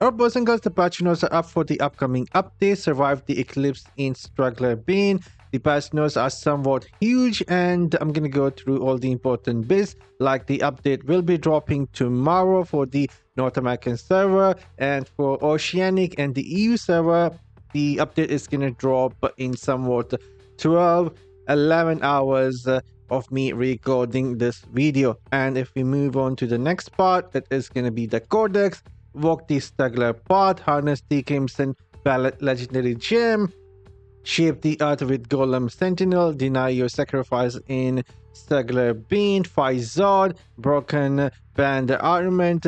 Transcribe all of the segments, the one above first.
Our boys and girls, the patch notes are up for the upcoming update. Survive the eclipse in Struggler Bane. The patch notes are somewhat huge, and I'm gonna go through all the important bits. Like the update will be dropping tomorrow for the North American server, and for Oceanic and the EU server, the update is gonna drop in somewhat 11 hours of me recording this video. And if we move on to the next part, it is gonna be the Codex. Walk the Struggler path, harness the Crimson Ballot legendary gem, shape the earth with Golem Sentinel, deny your sacrifice in Struggler Bane, fight Zodd, broken band Armament,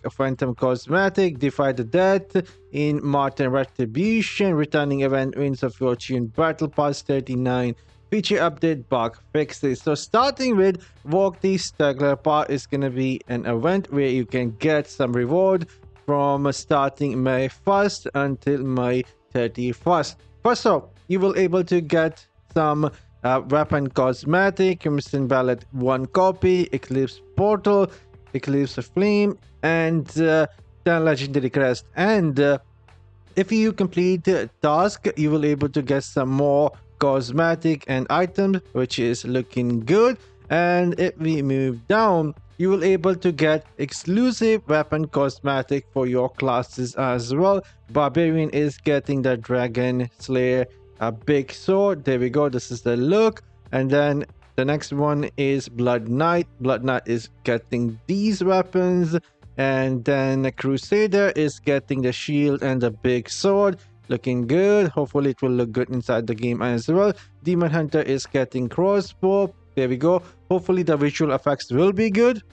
Phantom Cosmetic, defy the death in Matron Retribution, returning event Winds of Fortune Battle Pass 39. Feature update bug fixes. So starting with walk the Struggler path is gonna be an event where you can get some reward from starting May 1st until May 31st. First off, you will able to get some weapon cosmetic, Crimson Ballot 1 copy, Eclipse Portal, Eclipse Flame, and 10 legendary crest. And if you complete the task, you will able to get some more cosmetic and items, which is looking good. And if we move down, you will able to get exclusive weapon cosmetic for your classes as well. Barbarian is getting the Dragon Slayer a big sword. There we go, this is the look. And then the next one is Blood Knight. Blood Knight is getting these weapons. And then Crusader is getting the shield and the big sword. Looking good. Hopefully it will look good inside the game as well. Demon Hunter is getting crossbow. There we go. Hopefully the visual effects will be good.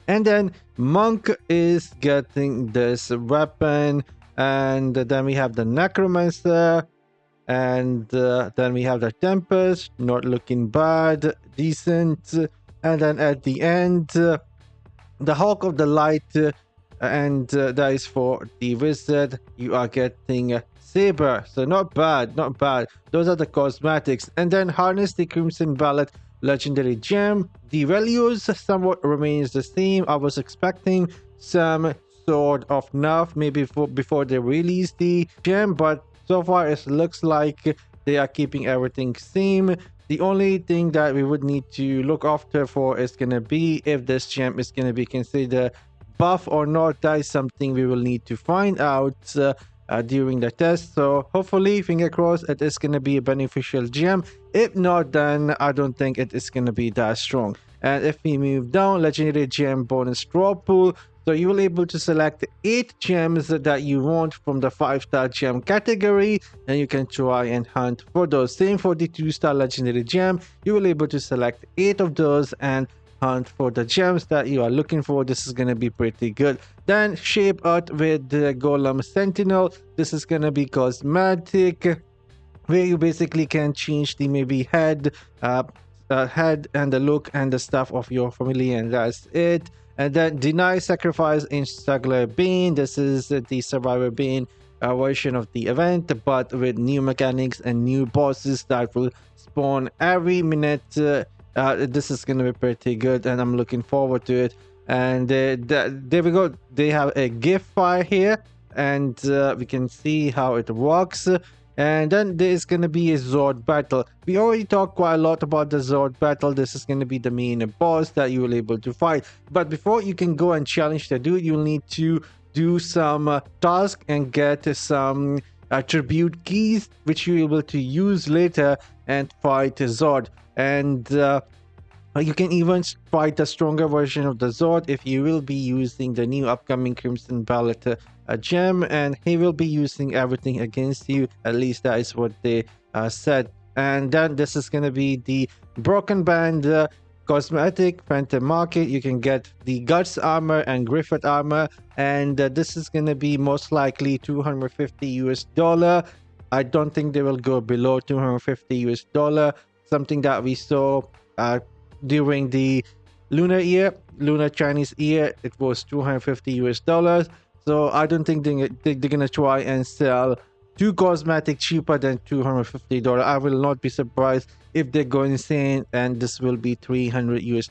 And then Monk is getting this weapon. And then we have the Necromancer. And then we have the Tempest. Not looking bad. Decent. And then at the end, the Hawk of the Light. And that is for the Wizard. You are getting Saber. So not bad, not bad. Those are the cosmetics. And then harness the Crimson Ballot legendary gem. The values somewhat remains the same. I was expecting some sort of nerf maybe before they release the gem, but so far it looks like they are keeping everything same. The only thing that we would need to look after for is gonna be if this gem is gonna be considered buff or not. That is something we will need to find out during the test. So hopefully, finger crossed, it is going to be a beneficial gem. If not, then I don't think it is going to be that strong. And if we move down, legendary gem bonus draw pool. So you will able to select 8 gems that you want from the 5-star gem category, and you can try and hunt for those. Same for the 2-star legendary gem. You will able to select 8 of those and hunt for the gems that you are looking for. This is going to be pretty good. Then shape earth with the Golem Sentinel. This is going to be cosmetic, where you basically can change the maybe head and the look and the stuff of your family, and that's it. And then deny sacrifice in Struggler Bane. This is the Survivor Bane version of the event, but with new mechanics and new bosses that will spawn every minute. This is going to be pretty good, and I'm looking forward to it. And there we go. They have a gift fire here, and we can see how it works. And then there is going to be a Zodd battle. We already talked quite a lot about the Zodd battle. This is going to be the main boss that you will able to fight. But before you can go and challenge the dude, you'll need to do some task and get some attribute keys, which you're able to use later and fight Zodd. And you can even fight a stronger version of the Zodd if you will be using the new upcoming Crimson Ballot gem, and he will be using everything against you. At least that is what they said. And then this is going to be the Broken Band cosmetic Phantom Market. You can get the Guts armor and Griffith armor, and this is going to be most likely $250 US. I don't think they will go below $250 US. Something that we saw during the lunar Chinese year, it was $250 US. So I don't think they're gonna try and sell 2 cosmetic cheaper than $250. I will not be surprised if they go insane and this will be $300 US.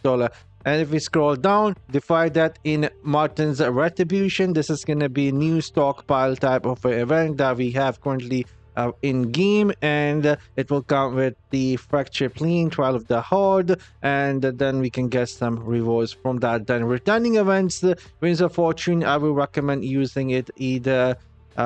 And if we scroll down, Defy that in Matron's Retribution. This is going to be a new stockpile type of event that we have currently in game, and it will come with the Fracture Plane, Trial of the Horde, and then we can get some rewards from that. Then returning events, Winds of Fortune, I will recommend using it either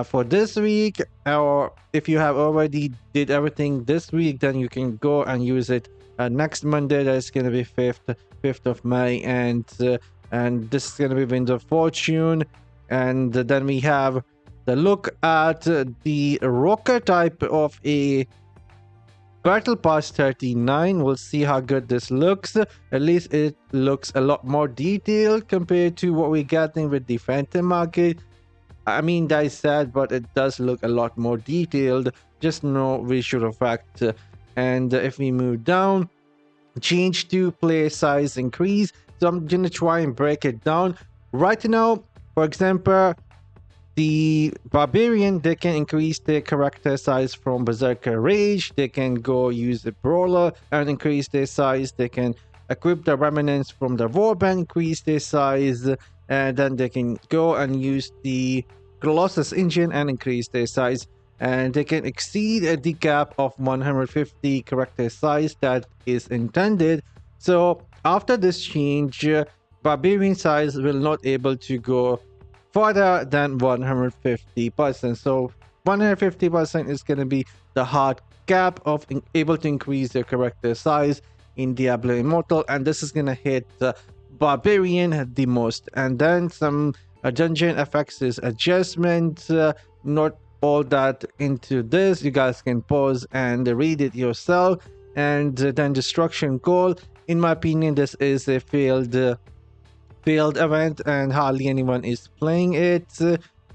for this week, or if you have already did everything this week, then you can go and use it next Monday. That's going to be 5th of May, and this is going to be Winds of Fortune. And then we have the look at the rocker type of a Battle Pass 39. We'll see how good this looks. At least it looks a lot more detailed compared to what we're getting with the Phantom Market. I mean, that is sad, but it does look a lot more detailed. Just no visual effect. And if we move down, change to player size increase. So I'm gonna try and break it down. Right now, for example, the Barbarian, they can increase their character size from Berserker Rage. They can go use the Brawler and increase their size. They can equip the Remnants from the Warband, increase their size. And then they can go and use the Colossus Engine and increase their size. And they can exceed the cap of 150 character size that is intended. So after this change, Barbarian size will not able to go further than 150%. So 150% is going to be the hard cap of able to increase your character size in Diablo Immortal, and this is going to hit Barbarian the most. And then some dungeon effects is adjustment, not all that into this. You guys can pause and read it yourself. And then Destruction Goal, in my opinion, this is a failed event and hardly anyone is playing it.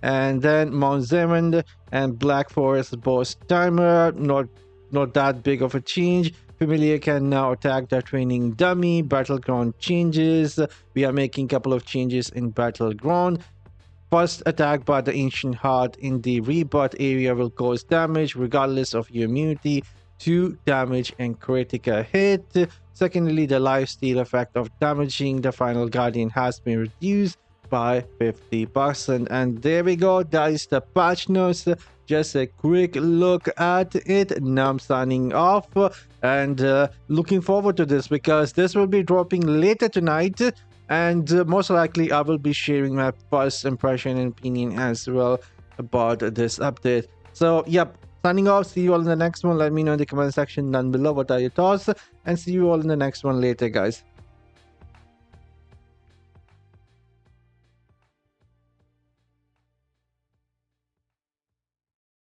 And then Mount Zeman and Black Forest boss timer, not that big of a change. Familiar can now attack the training dummy. Battleground changes. We are making a couple of changes in Battleground. First attack by the Ancient Heart in the rebirth area will cause damage regardless of your immunity to damage and critical hit. Secondly, the lifesteal effect of damaging the final guardian has been reduced by 50%. And there we go, that is the patch notes. Just a quick look at it. Now I'm signing off and looking forward to this, because this will be dropping later tonight, and most likely I will be sharing my first impression and opinion as well about this update. So yep, signing off. See you all in the next one. Let me know in the comment section down below what are your thoughts, and see you all in the next one later, guys.